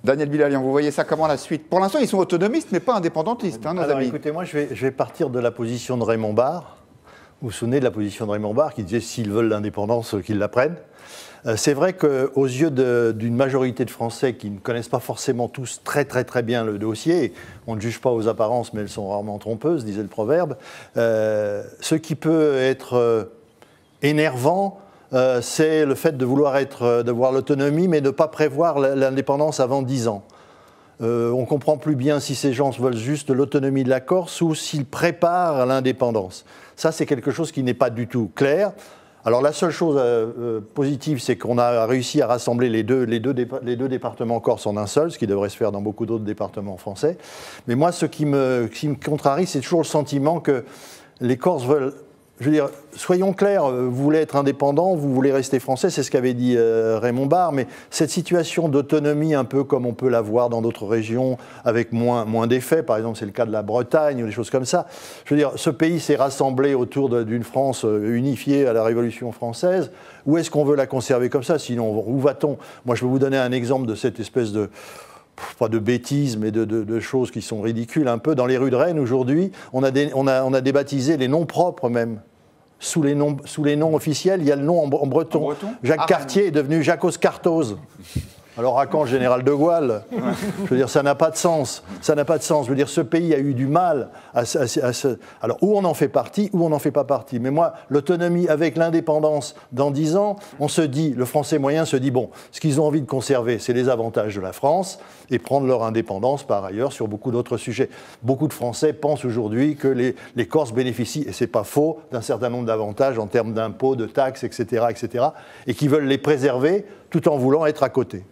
Daniel Bilalian, vous voyez ça comment la suite? Pour l'instant, ils sont autonomistes, mais pas indépendantistes, hein, nos Alors amis. écoutez, moi je vais partir de la position de Raymond Barre. Vous vous souvenez de la position de Raymond Barre qui disait s'ils veulent l'indépendance, qu'ils la prennent. C'est vrai qu'aux yeux d'une majorité de Français qui ne connaissent pas forcément tous très bien le dossier, on ne juge pas aux apparences, mais elles sont rarement trompeuses, disait le proverbe, ce qui peut être énervant, c'est le fait de vouloir l'autonomie, mais de ne pas prévoir l'indépendance avant 10 ans. On ne comprend plus bien si ces gens veulent juste l'autonomie de la Corse ou s'ils préparent l'indépendance. Ça, c'est quelque chose qui n'est pas du tout clair. Alors la seule chose positive, c'est qu'on a réussi à rassembler les deux départements corses en un seul, ce qui devrait se faire dans beaucoup d'autres départements français. Mais moi, ce qui me contrarie, c'est toujours le sentiment que les Corses veulent... Je veux dire, soyons clairs, vous voulez être indépendant, vous voulez rester français, c'est ce qu'avait dit Raymond Barre, mais cette situation d'autonomie, un peu comme on peut la voir dans d'autres régions, avec moins d'effets, par exemple c'est le cas de la Bretagne ou des choses comme ça, je veux dire, ce pays s'est rassemblé autour d'une France unifiée à la Révolution française, où est-ce qu'on veut la conserver comme ça? Sinon, où va-t-on? Moi, je vais vous donner un exemple de cette espèce de... pas de bêtises, mais de choses qui sont ridicules un peu. Dans les rues de Rennes, aujourd'hui, on a débaptisé les noms propres même. Sous les noms officiels, il y a le nom en breton. En breton? Jacques Cartier est devenu Jacques Cartose. Alors à quand le général de Gaulle? Je veux dire, ça n'a pas de sens. Ça n'a pas de sens. Je veux dire, ce pays a eu du mal à se... Alors, ou on en fait partie, ou on n'en fait pas partie. Mais moi, l'autonomie avec l'indépendance dans 10 ans, on se dit, le Français moyen se dit, bon, ce qu'ils ont envie de conserver, c'est les avantages de la France et prendre leur indépendance par ailleurs sur beaucoup d'autres sujets. Beaucoup de Français pensent aujourd'hui que les Corses bénéficient, et c'est pas faux, d'un certain nombre d'avantages en termes d'impôts, de taxes, etc., et qui veulent les préserver tout en voulant être à côté.